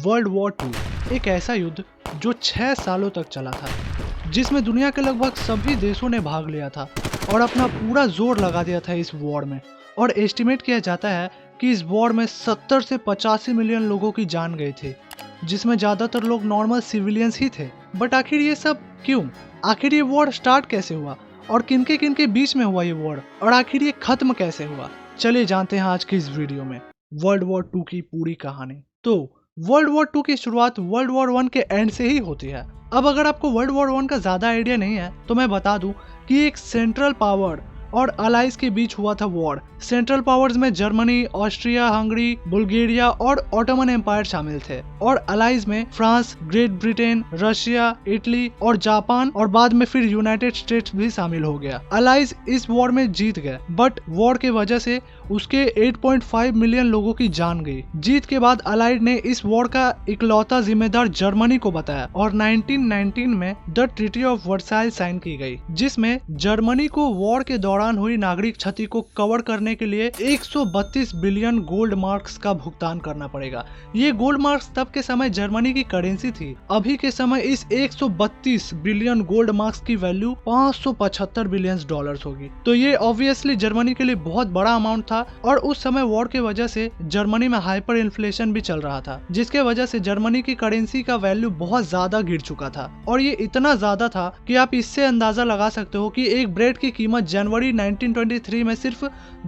World war 2 एक ऐसा युद्ध जो 6 सालों तक चला था, जिसमें दुनिया के लगभग सभी देशों ने भाग लिया था और अपना पूरा जोर लगा दिया था इस वॉर में। और एस्टिमेट किया जाता है कि इस वॉर में 70 से 85 मिलियन लोगों की जान गई थी, जिसमें ज्यादातर लोग नॉर्मल सिविलियंस ही थे। बट आखिर ये सब क्यों? आखिर ये वॉर स्टार्ट कैसे हुआ और किनके बीच में हुआ ये वॉर, और आखिर ये खत्म कैसे हुआ? चलिए जानते हैं आज की इस वीडियो में वर्ल्ड वॉर 2 की पूरी कहानी। तो वर्ल्ड वॉर 2 की शुरुआत वर्ल्ड वॉर 1 के एंड से ही होती है। अब अगर आपको वर्ल्ड वॉर 1 का ज्यादा आइडिया नहीं है तो मैं बता दूं कि एक सेंट्रल पावर और अलाइज के बीच हुआ था वॉर। सेंट्रल पावर्स में जर्मनी, ऑस्ट्रिया, हंगरी, बुल्गारिया और ऑटोमन एम्पायर शामिल थे, और अलाइज में France, great Britain, Russia, Italy और जापान और बाद में फिर यूनाइटेड स्टेट्स भी शामिल हो गया। अलाइज इस वॉर में जीत गए, बट वॉर के वजह से उसके 8.5 मिलियन लोगों की जान गई। जीत के बाद अलाइड ने इस वॉर का इकलौता जिम्मेदार जर्मनी को बताया और 1919 में the treaty of Versailles sign की गई, जिसमें जर्मनी को वॉर के दौरान हुई नागरिक क्षति को कवर करने के लिए 132 बिलियन गोल्ड मार्क्स का भुगतान करना पड़ेगा। ये गोल्ड मार्क्स तब के समय जर्मनी की करेंसी थी। अभी के समय इस 132 बिलियन गोल्ड मार्क्स की वैल्यू 575 बिलियन डॉलर्स होगी। तो ये ऑब्वियसली जर्मनी के लिए बहुत बड़ा अमाउंट था, और उस समय वॉर के वजह से जर्मनी में हाइपर इन्फ्लेशन भी चल रहा था, जिसके वजह से जर्मनी की करेंसी का वैल्यू बहुत ज्यादा गिर चुका था। और ये इतना ज्यादा था कि आप इससे अंदाजा लगा सकते हो कि एक ब्रेड की कीमत जनवरी 1923 में सिर्फ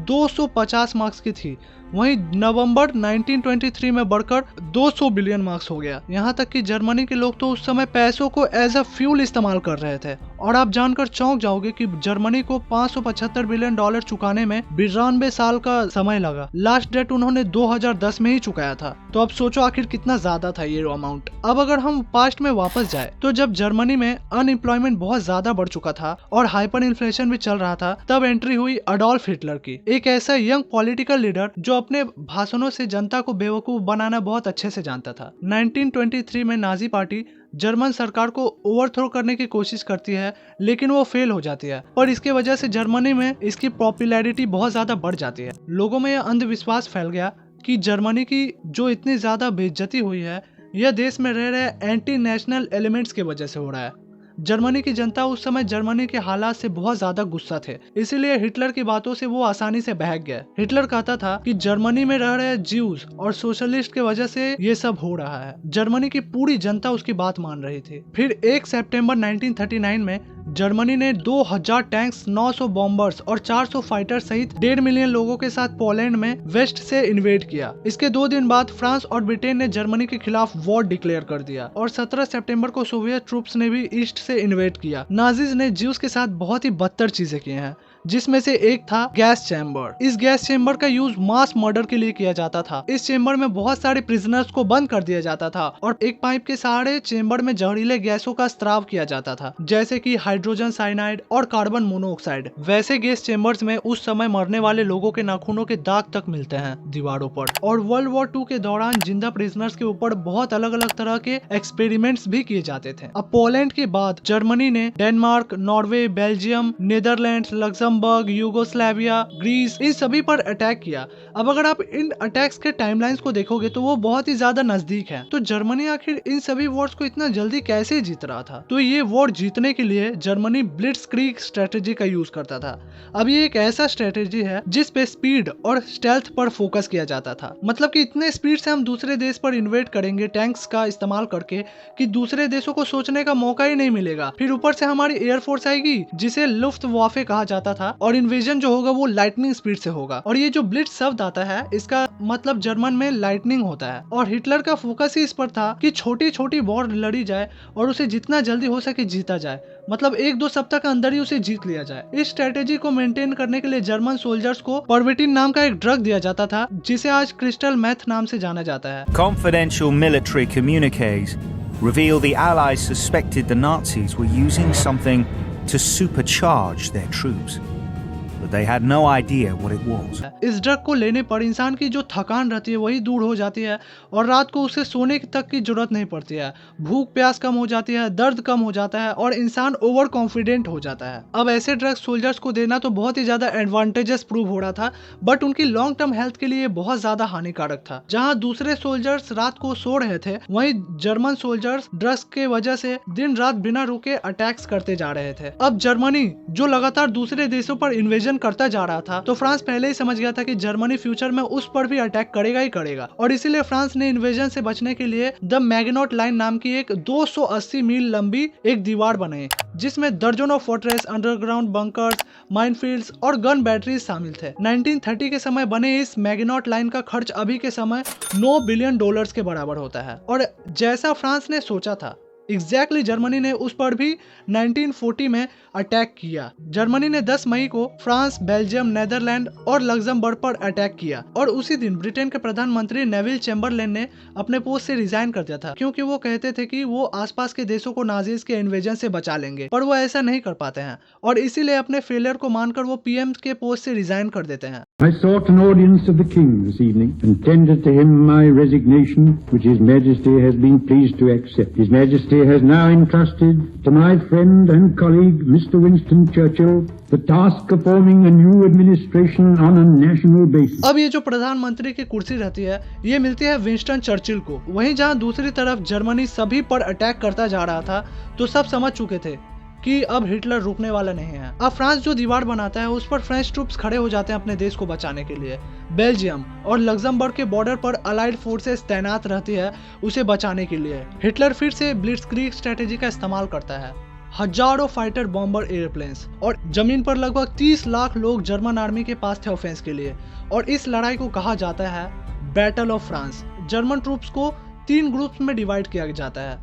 250 मार्क्स की थी, वहीं नवंबर 1923 में बढ़कर 200 बिलियन मार्क्स हो गया। यहाँ तक कि जर्मनी के लोग तो उस समय पैसों को एज अ फ्यूल इस्तेमाल कर रहे थे। और आप जानकर चौंक जाओगे कि जर्मनी को 575 बिलियन डॉलर चुकाने में 92 साल का समय लगा। लास्ट डेट उन्होंने 2010 में ही चुकाया था। तो अब सोचो आखिर कितना ज्यादा था ये अमाउंट। अब अगर हम पास्ट में वापस जाए तो जब जर्मनी में अनएम्प्लॉयमेंट बहुत ज्यादा बढ़ चुका था और हाइपर इन्फ्लेशन भी चल रहा था, तब एंट्री हुई अडोल्फ हिटलर की, एक ऐसा यंग पॉलिटिकल लीडर जो अपने भाषणों से जनता को बेवकूफ बनाना बहुत अच्छे से जानता था। 1923 में नाजी पार्टी जर्मन सरकार को ओवरथ्रो करने की कोशिश करती है, लेकिन वो फेल हो जाती है। पर इसके वजह से जर्मनी में इसकी पॉपुलैरिटी बहुत ज्यादा बढ़ जाती है। लोगों में यह अंधविश्वास फैल गया कि जर्मनी की जो इतनी ज्यादा बेइज्जती हुई है, यह देश में रह रहे एंटी नेशनल एलिमेंट्स की वजह से हो रहा है। जर्मनी की जनता उस समय जर्मनी के हालात से बहुत ज्यादा गुस्सा थे, इसीलिए हिटलर की बातों से वो आसानी से बहक गया। हिटलर कहता था कि जर्मनी में रह रहे ज्यूज और सोशलिस्ट के वजह से ये सब हो रहा है। जर्मनी की पूरी जनता उसकी बात मान रही थी। फिर 1 सितंबर 1939 में जर्मनी ने 2000 टैंक्स, 900 बॉम्बर्स और 400 फाइटर सहित 1.5 मिलियन लोगों के साथ पोलैंड में वेस्ट से इन्वेड किया। इसके 2 दिन बाद फ्रांस और ब्रिटेन ने जर्मनी के खिलाफ वॉर डिक्लेयर कर दिया, और 17 सितंबर को सोवियत ट्रूप्स ने भी ईस्ट से इन्वेड किया। नाजीज ने ज्यूज के साथ बहुत ही बदतर चीजें की हैं, जिसमें से एक था गैस चैम्बर। इस गैस चैम्बर का यूज मास मर्डर के लिए किया जाता था। इस चैम्बर में बहुत सारे प्रिजनर्स को बंद कर दिया जाता था और एक पाइप के सहारे चैम्बर में जहरीले गैसों का स्त्राव किया जाता था, जैसे कि हाइड्रोजन साइनाइड और कार्बन मोनोऑक्साइड। वैसे गैस चैम्बर्स में उस समय मरने वाले लोगों के नाखूनों के दाग तक मिलते हैं दीवारों पर। और वर्ल्ड वॉर 2 के दौरान जिंदा प्रिजनर्स के ऊपर बहुत अलग अलग तरह के एक्सपेरिमेंट्स भी किए जाते थे। अब पोलैंड के बाद जर्मनी ने Denmark, Norway, Belgium, Netherlands, Luxembourg, Yugoslavia, Greece, इन सभी पर अटैक किया। अब अगर आप इन अटैक्स के टाइमलाइंस को देखोगे तो वो बहुत ही ज्यादा नजदीक है। तो जर्मनी आखिर इन सभी वॉर्स को इतना जल्दी कैसे जीत रहा था? तो ये वॉर जीतने के लिए जर्मनी ब्लिट्जक्रीग स्ट्रेटेजी का यूज करता था। अब ये एक ऐसा स्ट्रेटेजी है जिस पे स्पीड और स्टेल्थ पर फोकस किया जाता था। मतलब कि इतने स्पीड से हम दूसरे देश पर इन्वेड करेंगे टैंक्स का इस्तेमाल करके कि दूसरे देशों को सोचने का मौका ही नहीं मिलेगा। फिर ऊपर से हमारी एयरफोर्स आएगी जिसे लुफ्टवाफे कहा जाता था, और इन्वेजन जो होगा वो लाइटनिंग स्पीड से होगा। और ये जो ब्लिट्ज शब्द आता है, इसका मतलब जर्मन में लाइटनिंग होता है। और हिटलर का फोकस ही इस पर था कि छोटी छोटी वॉर लड़ी जाए और उसे जितना जल्दी हो सके जीता जाए, मतलब 1-2 सप्ताह के अंदर ही उसे जीत लिया जाए। इस स्ट्रेटेजी को मेंटेन करने के लिए जर्मन सोल्जर्स को परविटिन नाम का एक ड्रग दिया जाता था, जिसे आज क्रिस्टल मेथ नाम से जाना जाता है। Confidential military communiques reveal the Allies suspected the Nazis were using something to supercharge their troops. but they had no idea what it was. इस ड्रग को लेने पर इंसान की जो थकान रहती है वही दूर हो जाती है और रात को उसे सोने तक की जरूरत नहीं पड़ती है। भूख प्यास कम हो जाती है, दर्द कम हो जाता है और इंसान ओवर कॉन्फिडेंट हो जाता है। अब ऐसे ड्रग्स सोल्जर्स को देना तो बहुत ही ज्यादा एडवांटेजेस प्रूव हो रहा था, बट उनकी लॉन्ग टर्म हेल्थ के लिए बहुत ज्यादा हानिकारक था। जहां दूसरे सोल्जर्स रात को सो रहे थे, वहीं जर्मन सोल्जर्स ड्रग्स के वजह से दिन रात बिना रुके अटैक्स करते जा रहे थे। अब जर्मनी जो लगातार दूसरे देशों पर इन्वेजन करता जा रहा था, तो फ्रांस पहले ही समझ गया था कि जर्मनी फ्यूचर में उस पर भी अटैक करेगा ही करेगा, और इसीलिए फ्रांस ने इन्वेजन से बचने के लिए द मैग्नॉट लाइन नाम की एक 280 मील लंबी एक दीवार बनाई, जिसमें दर्जनों फोर्ट्रेस, अंडरग्राउंड बंकर्स, माइनफील्ड्स और गन बैटरीज शामिल थे। 1930 के समय बने इस मैग्नॉट लाइन का खर्च अभी के समय $9 बिलियन के बराबर होता है। और जैसा फ्रांस ने सोचा था, एग्जैक्टली जर्मनी ने उस पर भी 1940 में अटैक किया। जर्मनी ने 10 मई को फ्रांस, बेल्जियम, नेदरलैंड और लग्जमबर्ग पर अटैक किया, और उसी दिन ब्रिटेन के प्रधानमंत्री नेविल चैम्बरलेन ने अपने पोस्ट से रिजाइन कर दिया था, क्योंकि वो कहते थे कि वो आसपास के देशों को नाजीज के इन्वेजन से बचा लेंगे, पर वो ऐसा नहीं कर पाते हैं और इसीलिए अपने फेलियर को मानकर वो पीएम के पोस्ट से रिजाइन कर देते हैं। I sought an audience of the King this evening and tendered to him my resignation, which His Majesty has been pleased to accept. His Majesty has now entrusted to my friend and colleague, Mr. Winston Churchill, the task of forming a new administration on a national basis. अब ये जो प्रधानमंत्री की कुर्सी रहती है, ये मिलती है विंस्टन चर्चिल को। वहीं जहां दूसरी तरफ जर्मनी सभी पर अटैक करता जा रहा था, तो सब समझ चुके थे कि अब हिटलर रुकने वाला नहीं है। अब फ्रांस जो दीवार बनाता है, उस पर फ्रेंच ट्रूप्स खड़े हो जाते हैं अपने देश को बचाने के लिए। बेल्जियम और लग्जमबर्ग के बॉर्डर पर अलाइड फोर्सेस तैनात रहती है उसे बचाने के लिए। हिटलर फिर से ब्लिट्जक्रीग स्ट्रेटेजी का इस्तेमाल करता है। हजारों फाइटर बॉम्बर एयरप्लेन्स और जमीन पर लगभग 30 लाख लोग जर्मन आर्मी के पास थे ऑफेंस के लिए, और इस लड़ाई को कहा जाता है battle of France. German troops को 3 ग्रुप्स में डिवाइड किया जाता है,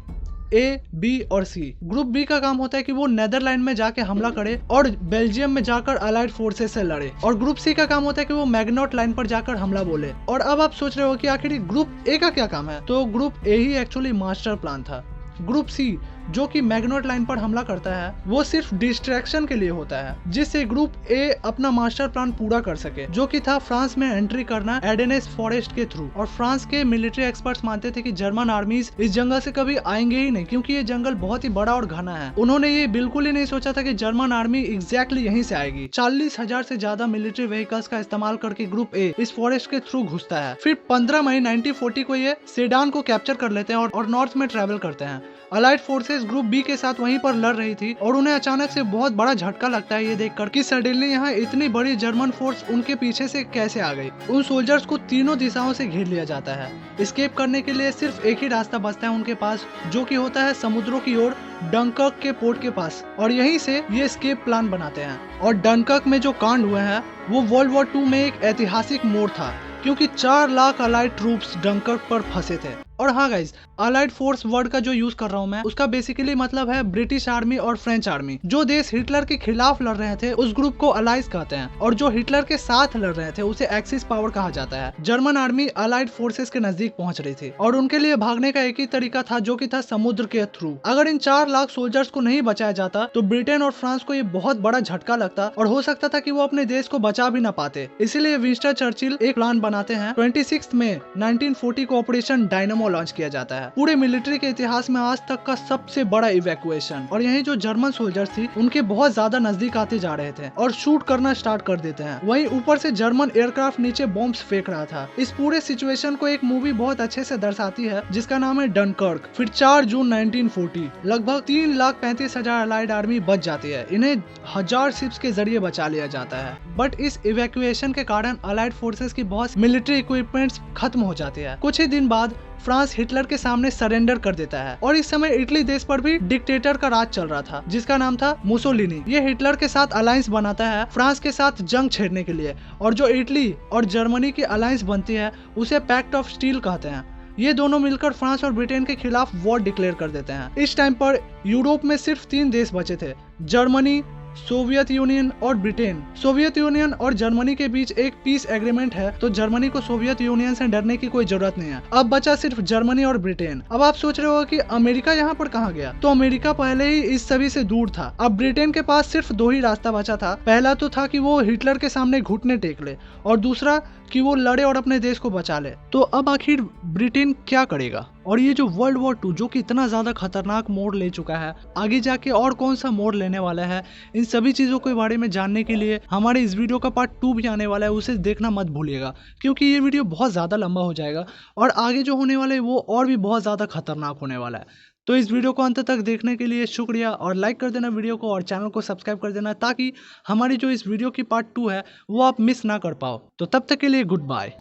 ए, बी और सी। ग्रुप बी का काम होता है कि वो नेदरलैंड में जाके हमला करे और बेल्जियम में जाकर अलाइड फोर्सेस से लड़े, और ग्रुप सी का काम होता है कि वो मैग्नॉट लाइन पर जाकर हमला बोले। और अब आप सोच रहे हो कि आखिर ग्रुप ए का क्या काम है, तो group A he actually master plan था। ग्रुप सी जो कि मैग्नॉट लाइन पर हमला करता है, वो सिर्फ डिस्ट्रैक्शन के लिए होता है, जिससे ग्रुप ए अपना मास्टर प्लान पूरा कर सके, जो कि था फ्रांस में एंट्री करना एडेनेस फॉरेस्ट के थ्रू। और फ्रांस के मिलिट्री एक्सपर्ट्स मानते थे कि जर्मन आर्मीज इस जंगल से कभी आएंगे ही नहीं, क्योंकि ये जंगल बहुत ही बड़ा और घना है। उन्होंने ये बिल्कुल ही नहीं सोचा था कि जर्मन आर्मी एग्जैक्टली यहीं से आएगी। 40,000 से ज्यादा मिलिट्री व्हीकल्स का इस्तेमाल करके ग्रुप ए इस फॉरेस्ट के थ्रू घुसता है। फिर 15 मई 1940 को ये सेडान को कैप्चर कर लेते हैं और नॉर्थ में ट्रेवल करते हैं। अलाइड फोर्सेस ग्रुप बी के साथ वहीं पर लड़ रही थी, और उन्हें अचानक से बहुत बड़ा झटका लगता है ये देखकर कि सडनली यहाँ इतनी बड़ी जर्मन फोर्स उनके पीछे से कैसे आ गई। उन सोल्जर्स को तीनों दिशाओं से घेर लिया जाता है। एस्केप करने के लिए सिर्फ एक ही रास्ता बचता है उनके पास, जो कि होता है समुद्रों की ओर, डनकर्क के पोर्ट के पास, और यहीं से ये एस्केप प्लान बनाते हैं। और डनकर्क में जो कांड हुए हैं वो वर्ल्ड वॉर 2 में एक ऐतिहासिक मोड़ था, क्योंकि 4 लाख अलाइड ट्रूप्स डनकर्क पर फंसे थे। और हाँ गाइज, अलाइड फोर्स वर्ड का जो यूज कर रहा हूँ मैं, उसका बेसिकली मतलब है ब्रिटिश आर्मी और फ्रेंच आर्मी। जो देश हिटलर के खिलाफ लड़ रहे थे उस ग्रुप को अलाइज कहते हैं, और जो हिटलर के साथ लड़ रहे थे उसे एक्सिस पावर कहा जाता है। जर्मन आर्मी अलाइड फोर्सेस के नजदीक पहुंच रही थी, और उनके लिए भागने का एक ही तरीका था, जो कि था समुद्र के थ्रू। अगर इन 4 लाख सोल्जर्स को नहीं बचाया जाता तो ब्रिटेन और फ्रांस को ये बहुत बड़ा झटका लगता, और हो सकता था कि वो अपने देश को बचा भी ना पाते। इसीलिए विंस्टन चर्चिल एक प्लान बनाते हैं। 26 मई 1940 को ऑपरेशन डायनामो लॉन्च किया जाता है, पूरे मिलिट्री के इतिहास में आज तक का सबसे बड़ा इवैक्यूएशन। और यही जो जर्मन सोल्जर्स थी उनके बहुत ज्यादा नजदीक आते जा रहे थे और शूट करना स्टार्ट कर देते हैं। वहीं ऊपर से जर्मन एयरक्राफ्ट नीचे बॉम्ब्स फेंक रहा था। इस पूरे सिचुएशन को एक मूवी बहुत अच्छे से दर्शाती है, जिसका नाम है डनकर्क। फिर 4 जून 1940 लगभग 3,35,000 अलाइड आर्मी बच जाती है। इन्हें 1000 शिप्स के जरिए बचा लिया जाता है, बट इस इवैक्यूएशन के कारण अलाइड फोर्सेस की बहुत मिलिट्री इक्विपमेंट्स खत्म हो जाती है। कुछ ही दिन बाद फ्रांस हिटलर के सामने सरेंडर कर देता है, और इस समय इटली देश पर भी डिक्टेटर का राज चल रहा था, जिसका नाम था मुसोलिनी। ये हिटलर के साथ अलायंस बनाता है फ्रांस के साथ जंग छेड़ने के लिए, और जो इटली और जर्मनी की अलायंस बनती है उसे पैक्ट ऑफ स्टील कहते हैं। ये दोनों मिलकर फ्रांस और ब्रिटेन के खिलाफ वॉर डिक्लेयर कर देते हैं। इस टाइम पर यूरोप में सिर्फ 3 देश बचे थे, जर्मनी, सोवियत यूनियन और ब्रिटेन। सोवियत यूनियन और जर्मनी के बीच एक पीस एग्रीमेंट है, तो जर्मनी को सोवियत यूनियन से डरने की कोई जरूरत नहीं है। अब बचा सिर्फ जर्मनी और ब्रिटेन। अब आप सोच रहे हो कि अमेरिका यहाँ पर कहाँ गया, तो अमेरिका पहले ही इस सभी से दूर था। अब ब्रिटेन के पास सिर्फ दो ही रास्ता बचा था। पहला तो था कि वो हिटलर के सामने घुटने टेक ले, और दूसरा कि वो लड़े और अपने देश को बचा ले। तो अब आखिर ब्रिटेन क्या करेगा? और ये जो वर्ल्ड वॉर 2 जो कि इतना ज्यादा खतरनाक मोड़ ले चुका है, आगे जाके और कौन सा मोड़ लेने वाला है, इन सभी चीजों के बारे में जानने के लिए हमारे इस वीडियो का पार्ट 2 भी आने वाला है। उसे देखना मत भूलिएगा, क्योंकि ये वीडियो बहुत ज्यादा लंबा हो जाएगा और आगे जो होने वाला है वो और भी बहुत ज्यादा खतरनाक होने वाला है। तो इस वीडियो को अंत तक देखने के लिए शुक्रिया, और लाइक कर देना वीडियो को और चैनल को सब्सक्राइब कर देना, ताकि हमारी जो इस वीडियो की पार्ट 2 है वो आप मिस ना कर पाओ। तो तब तक के लिए गुड बाय।